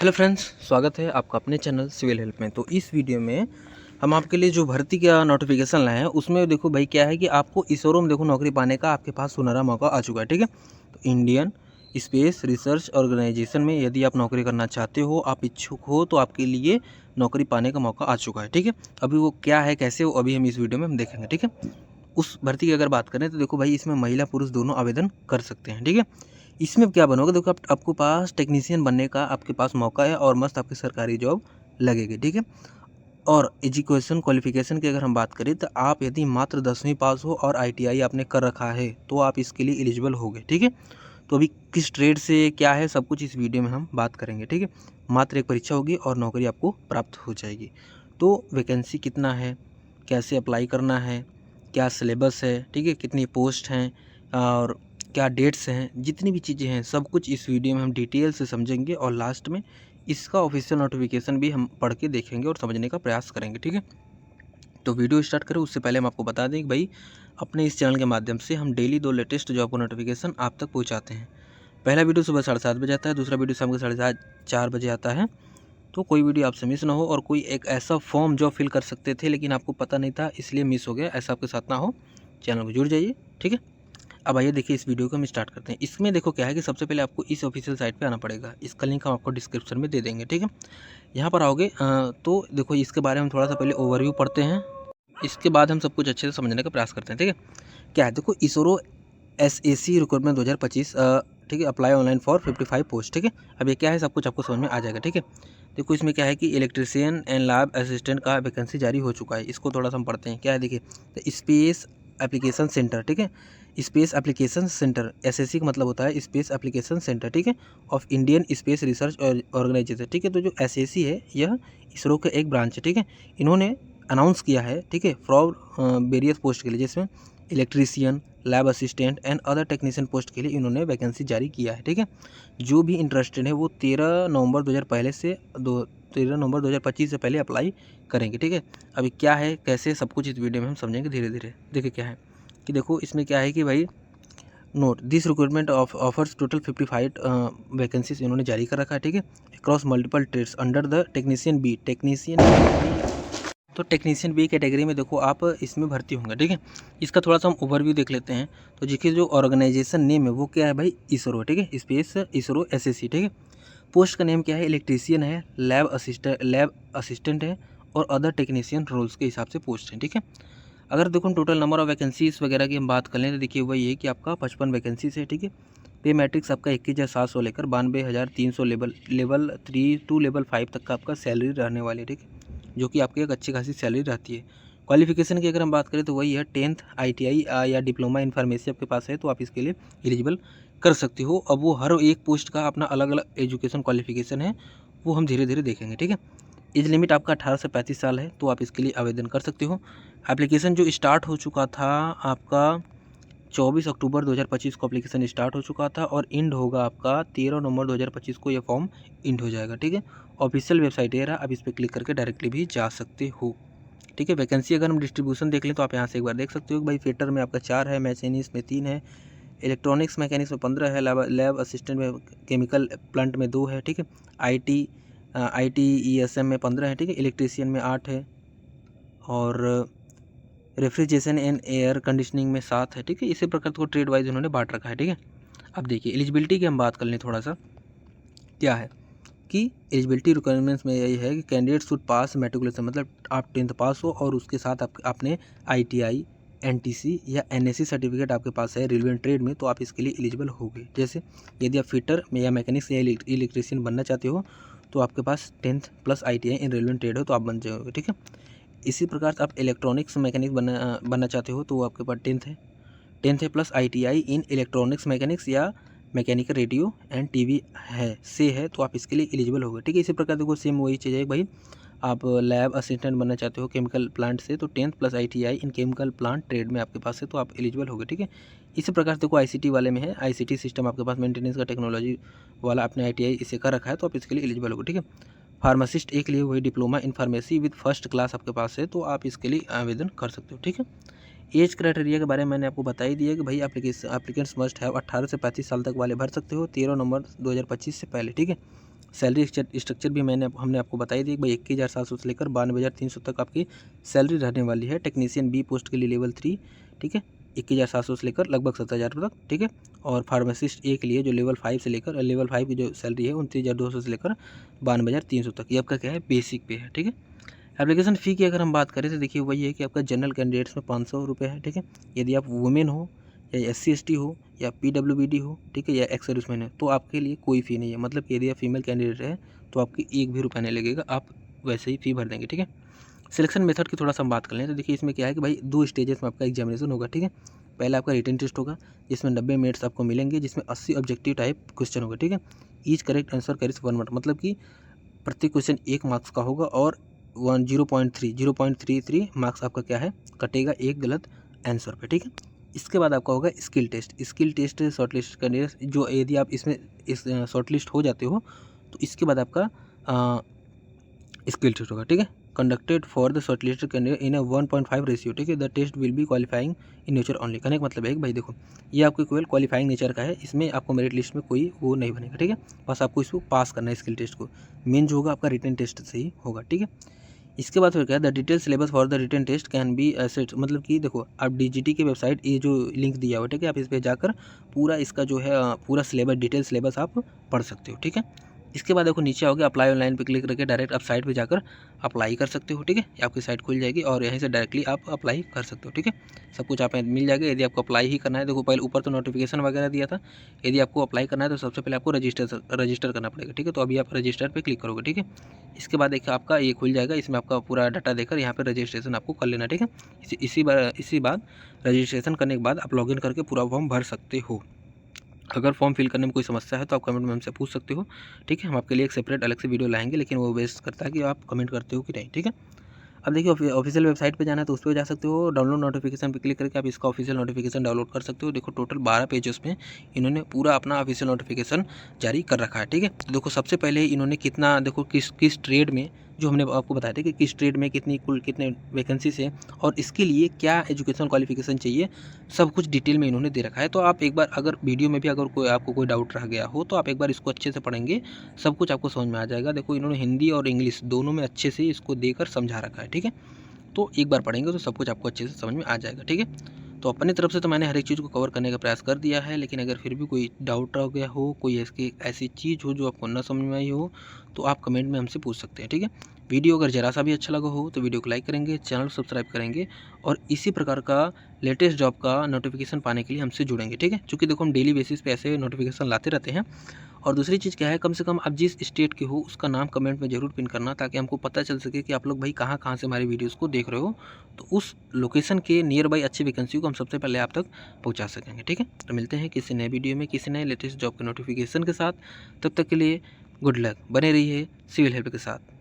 Hello friends, स्वागत है आपका अपने चैनल सिविल हेल्प में। तो इस वीडियो में हम आपके लिए जो भर्ती का नोटिफिकेशन लाए हैं उसमें देखो भाई क्या है कि आपको इसरो में देखो नौकरी पाने का आपके पास सुनहरा मौका आ चुका है। ठीक है, तो इंडियन स्पेस रिसर्च ऑर्गेनाइजेशन में यदि आप नौकरी करना चाहते हो, आप इच्छुक हो, तो आपके लिए नौकरी पाने का मौका आ चुका है। ठीक है, अभी वो क्या है, कैसे हो, अभी हम इस वीडियो में हम देखेंगे। ठीक है, उस भर्ती की अगर बात करें तो देखो भाई इसमें महिला पुरुष दोनों आवेदन कर सकते हैं। ठीक है, इसमें क्या बनोगे, देखो आपको पास टेक्नीशियन बनने का आपके पास मौका है और मस्त आपकी सरकारी जॉब लगेगी। ठीक है, और एजुकेशन क्वालिफिकेशन की अगर हम बात करें तो आप यदि मात्र 10वीं पास हो और ITI आपने कर रखा है तो आप इसके लिए एलिजिबल होगे। ठीक है, तो अभी किस ट्रेड से क्या है सब कुछ इस वीडियो में हम बात करेंगे। ठीक है, मात्र एक परीक्षा होगी और नौकरी आपको प्राप्त हो जाएगी। तो वैकेंसी कितना है, कैसे अप्लाई करना है, क्या सिलेबस है, ठीक है, कितनी पोस्ट हैं और क्या डेट्स हैं, जितनी भी चीज़ें हैं सब कुछ इस वीडियो में हम डिटेल से समझेंगे और लास्ट में इसका ऑफिशियल नोटिफिकेशन भी हम पढ़ के देखेंगे और समझने का प्रयास करेंगे। ठीक है, तो वीडियो स्टार्ट करें उससे पहले हम आपको बता दें कि भाई अपने इस चैनल के माध्यम से हम डेली 2 लेटेस्ट जॉब का नोटिफिकेशन आप तक पहुँचाते हैं। पहला वीडियो सुबह 7:30 बजे आता है, दूसरा वीडियो शाम के 4:30 बजे आता है। तो कोई वीडियो आपसे मिस ना हो और कोई एक ऐसा फॉर्म जो फिल कर सकते थे लेकिन आपको पता नहीं था इसलिए मिस हो गया, ऐसा आपके साथ ना हो। चैनल को जुड़ जाइए। ठीक है, अब आइए देखिए इस वीडियो को हम स्टार्ट करते हैं। इसमें देखो क्या है कि सबसे पहले आपको इस ऑफिशियल साइट पे आना पड़ेगा। इसका लिंक हम आपको डिस्क्रिप्शन में दे देंगे। ठीक है, यहाँ पर आओगे तो देखो इसके बारे में थोड़ा सा पहले ओवरव्यू पढ़ते हैं, इसके बाद हम सब कुछ अच्छे से समझने का प्रयास करते हैं। ठीक है, क्या है, देखो इसरो SAC रिक्रूटमेंट 2025, ठीक है, अप्लाई ऑनलाइन फॉर 55 पोस्ट। ठीक है, अब ये क्या है सब कुछ आपको समझ में आ जाएगा। ठीक है, देखो इसमें क्या है कि इलेक्ट्रीशियन एंड लैब असिस्टेंट का वैकेंसी जारी हो चुका है। इसको थोड़ा सा हम पढ़ते हैं। क्या है, देखिए, तो स्पेस एप्लीकेशन सेंटर, ठीक है, स्पेस एप्लीकेशन सेंटर, SAC का मतलब होता है स्पेस एप्लीकेशन सेंटर। ठीक है, of Indian space research organisation. ठीक है, तो जो SAC है यह इसरो का एक ब्रांच है। ठीक है, इन्होंने अनाउंस किया है, ठीक है, फॉर वेरियस पोस्ट के लिए, जिसमें electrician, lab assistant and other technician post के लिए इन्होंने वैकेंसी जारी किया है। ठीक है, जो भी इंटरेस्टेड है वो 13 नवंबर 2025 से पहले अप्लाई करेंगे। ठीक है, अभी क्या है कैसे सब कुछ इस वीडियो में हम समझेंगे धीरे धीरे। देखिए क्या है कि देखो इसमें क्या है कि भाई note this recruitment offers total 55 vacancies इन्होंने जारी कर रखा है। ठीक है, across multiple trades under the technician B category में देखो आप इसमें भर्ती होंगे। ठीक है, इसका थोड़ा सा हम ओवरव्यू देख लेते हैं। तो जिसकी जो ऑर्गेनाइजेशन नेम है वो क्या है भाई, इसरो। ठीक है, स्पेस इसरो SAC। ठीक है, पोस्ट का नेम क्या है, इलेक्ट्रीशियन है, लैब असिस्टेंट है और अदर टेक्नीशियन रोल्स के हिसाब से पोस्ट है। ठीक है, अगर देखो हम टोटल नंबर ऑफ वैकेंसीज वगैरह की हम बात कर लें तो देखिए वही है कि आपका 55 वैकेंसीज है। ठीक है, पे मैट्रिक्स आपका 21,700 लेकर 92,300 लेवल 3 टू लेवल 5 तक का आपका सैलरी रहने वाली है। ठीक है, जो कि आपकी एक अच्छी खासी सैलरी रहती है। क्वालिफिकेशन की अगर हम बात करें तो वही है 10th ITI या डिप्लोमा इन फार्मेसी आपके पास है तो आप इसके लिए एलिजिबल कर सकते हो। अब वो हर एक पोस्ट का अपना अलग अलग एजुकेशन क्वालिफिकेशन है, वो हम धीरे धीरे देखेंगे। ठीक है, एज लिमिट आपका 18 से 35 साल है तो आप इसके लिए आवेदन कर सकते हो। एप्लीकेशन जो स्टार्ट हो चुका था आपका 24 अक्टूबर 2025 को एप्लीकेशन स्टार्ट हो चुका था और इंड होगा आपका 13 नवंबर 2025 को ये फॉर्म इंड हो जाएगा। ठीक है, ऑफिशियल वेबसाइट है, आप इस पर क्लिक करके डायरेक्टली भी जा सकते हो। ठीक है, वैकेंसी अगर हम डिस्ट्रीब्यूशन देख लें तो आप यहाँ से एक बार देख सकते हो कि भाई फिटर में आपका 4 है, मैकेनिक्स में 3 है, इलेक्ट्रॉनिक्स मैकेनिक्स में 15 है, लैब असिस्टेंट में केमिकल प्लांट में 2 है। ठीक है, ITESM में 15 है। ठीक है, इलेक्ट्रीशियन में 8 है और रेफ्रिजरेशन एंड एयर कंडीशनिंग में 7 है। ठीक है, इसी प्रकार को ट्रेड वाइज उन्होंने बांट रखा है। ठीक है, अब देखिए एलिजिबिलिटी की हम बात कर लें थोड़ा सा, क्या है कि एलिजिबिलिटी रिक्वायरमेंट्स में यही है कि कैंडिडेट शुड पास मेट्रिकुलेशन, मतलब आप 10th पास हो और उसके साथ आपने ITI NTC या NSC सर्टिफिकेट आपके पास है रिलेवेंट ट्रेड में तो आप इसके लिए एलिजिबल होगे। जैसे यदि आप फिटर में या मैकेनिक्स या इलेक्ट्रीशियन बनना चाहते हो तो आपके पास 10th प्लस ITI इन रिलेवेंट ट्रेड हो तो आप बन जाओगे। ठीक है, इसी प्रकार से आप इलेक्ट्रॉनिक्स मैकेनिक बनना चाहते हो तो वो आपके पास 10th है plus ITI in electronics mechanics या मैकेनिकल रेडियो एंड TV है तो आप इसके लिए एलिजिबल होगे। ठीक है, इसी प्रकार देखो सेम वही चीज़ है भाई, आप लैब असिस्टेंट बनना चाहते हो केमिकल प्लांट से तो 10th प्लस ITI इन केमिकल प्लांट ट्रेड में आपके पास है तो आप एलिजिबल होगे। ठीक है, इसी प्रकार से देखो ICT वाले में है, ICT सिस्टम आपके पास मेंटेनेंस का टेक्नोलॉजी वाला आपने ITI इसे कर रखा है तो आप इसके लिए एलिजिबल होगे। ठीक है, फार्मासिस्ट एक लिए वही diploma in pharmacy with first class आपके पास है तो आप इसके लिए आवेदन कर सकते हो। ठीक है, एज क्राइटेरिया के बारे में मैंने आपको बता ही दिया कि भाई एप्लीकेंट्स मस्ट हैव 18 से 35 साल तक वाले भर सकते हो 13 नवंबर 2025 से पहले। ठीक है, सैलरी स्ट्रक्चर भी हमने आपको बताई थी भाई 21,700 से लेकर 92,300 तक आपकी सैलरी रहने वाली है। टेक्नीशियन बी पोस्ट के लिए लेवल 3, ठीक है, 21,700 से लेकर लगभग 70,000 रुपये तक, ठीक है। और फार्मासिस्ट ए के लिए जो लेवल 5 से लेकर लेवल 5 की जो सैलरी है 29,200 से लेकर 92,300 तक, ये आपका क्या है, बेसिक पे है, ठीक है। एप्लीकेशन फ़ी की अगर हम बात करें तो देखिए वही है कि आपका जनरल कैंडिडेट्स में 500 रुपये है, ठीक है। यदि आप वुमेन हो या SC ST हो या PWBD हो, ठीक है, या एक्स सर्विसमैन है, तो आपके लिए कोई फ़ी नहीं है। मतलब कि यदि आप फीमेल कैंडिडेट है तो आपकी 1 भी रुपया नहीं लगेगा, आप वैसे ही फ़ी भर देंगे, ठीक है। सिलेक्शन मेथड की थोड़ा सा हम बात कर लें तो देखिए इसमें क्या है कि भाई 2 स्टेजेस में आपका एग्जामिनेशन होगा, ठीक है। पहला आपका रिटन टेस्ट होगा जिसमें 90 मिनट्स आपको मिलेंगे, जिसमें 80 ऑब्जेक्टिव टाइप क्वेश्चन होगा, ठीक है। Each correct answer carries 1 mark, मतलब कि प्रति क्वेश्चन 1 मार्क्स का होगा और 0.33 मार्क्स आपका क्या है, कटेगा एक गलत आंसर पे, ठीक है। इसके बाद आपका होगा स्किल टेस्ट शॉर्टलिस्ट करने, जो यदि आप इसमें शॉर्टलिस्ट हो जाते हो तो इसके बाद आपका स्किल टेस्ट होगा, ठीक है। Conducted for the shortlisted candidate in 1.5 ratio, ठीक है। The test will be qualifying in nature only. कहने का मतलब है कि भाई देखो ये आपको केवल क्वालिफाइंग नेचर का है, इसमें आपको मेरिट लिस्ट में कोई वो नहीं बनेगा, ठीक है। बस आपको इसको पास करना है स्किल टेस्ट को, मेन जो होगा आपका रिटन टेस्ट से ही होगा, ठीक है। इसके बाद फिर क्या है, the detail syllabus for the written test can be accessed, मतलब कि देखो आप DGT की वेबसाइट, ये जो लिंक दिया हुआ है, ठीक है, आप इस पर जाकर पूरा इसका जो है पूरा सिलेबस, डिटेल सिलेबस आप पढ़ सकते हो, ठीक है। इसके बाद देखो नीचे आओगे, अप्लाई ऑनलाइन पे क्लिक करके डायरेक्ट आप साइट पे जाकर अप्लाई कर सकते हो, ठीक है। आपकी साइट खुल जाएगी और यहीं से डायरेक्टली आप अप्लाई कर सकते हो, ठीक है। सब कुछ आप मिल जाएगा। यदि आपको अप्लाई ही करना है, देखो पहले ऊपर तो नोटिफिकेशन वगैरह दिया था, यदि आपको अप्लाई करना है तो सबसे पहले आपको रजिस्टर करना पड़ेगा, ठीक है। तो अभी आप रजिस्टर पर क्लिक करोगे, ठीक है। इसके बाद देखिए आपका ये खुल जाएगा, इसमें आपका पूरा डाटा देकर यहाँ पर रजिस्ट्रेशन आपको कर लेना, ठीक है। इसी बाद रजिस्ट्रेशन करने के बाद आप लॉगिन करके पूरा फॉर्म भर सकते हो। अगर फॉर्म फिल करने में कोई समस्या है तो आप कमेंट में हमसे पूछ सकते हो, ठीक है। हम आपके लिए एक सेपरेट अलग से वीडियो लाएंगे, लेकिन वो बेस्ट करता है कि आप कमेंट करते हो कि नहीं, ठीक है। अब देखिए ऑफिशियल वेबसाइट पे जाना है तो उस पर जा सकते हो, डाउनलोड नोटिफिकेशन पे क्लिक करके आप इसका ऑफिशियल नोटिफिकेशन डाउनलोड कर सकते हो। देखो टोटल 12 पेजेस में इन्होंने पूरा अपना ऑफिशियल नोटिफिकेशन जारी कर रखा है, ठीक है। तो देखो सबसे पहले इन्होंने कितना, देखो किस ट्रेड में, जो हमने आपको बताया था कि किस ट्रेड में कितने वैकेंसीज है और इसके लिए क्या एजुकेशन क्वालिफिकेशन चाहिए, सब कुछ डिटेल में इन्होंने दे रखा है। तो आप एक बार अगर वीडियो में भी अगर आपको कोई डाउट रह गया हो तो आप एक बार इसको अच्छे से पढ़ेंगे, सब कुछ आपको समझ में आ जाएगा। देखो इन्होंने हिंदी और इंग्लिश दोनों में अच्छे से इसको देकर समझा रखा है, ठीक है। तो एक बार पढ़ेंगे तो सब कुछ आपको अच्छे से समझ में आ जाएगा, ठीक है। तो अपनी तरफ से तो मैंने हर एक चीज़ को कवर करने का प्रयास कर दिया है, लेकिन अगर फिर भी कोई डाउट रह गया हो, कोई ऐसी चीज़ हो जो आपको ना समझ में आई हो, तो आप कमेंट में हमसे पूछ सकते हैं, ठीक है। वीडियो अगर ज़रा सा भी अच्छा लगा हो तो वीडियो को लाइक करेंगे, चैनल को सब्सक्राइब करेंगे और इसी प्रकार का लेटेस्ट जॉब का नोटिफिकेशन पाने के लिए हमसे जुड़ेंगे, ठीक है। क्योंकि देखो हम डेली बेसिस पे ऐसे नोटिफिकेशन लाते रहते हैं। और दूसरी चीज़ क्या है, कम से कम आप जिस स्टेट के हो उसका नाम कमेंट में ज़रूर पिन करना, ताकि हमको पता चल सके कि आप लोग भाई कहाँ कहाँ से हमारी वीडियोज़ को देख रहे हो, तो उस लोकेशन के नियर बाई अच्छी वैकेंसी को हम सबसे पहले आप तक पहुँचा सकेंगे, ठीक है। तो मिलते हैं किसी नए वीडियो में किसी नए लेटेस्ट जॉब के नोटिफिकेशन के साथ। तब तक के लिए गुड लक, बने रहिए सिविल हेल्प के साथ।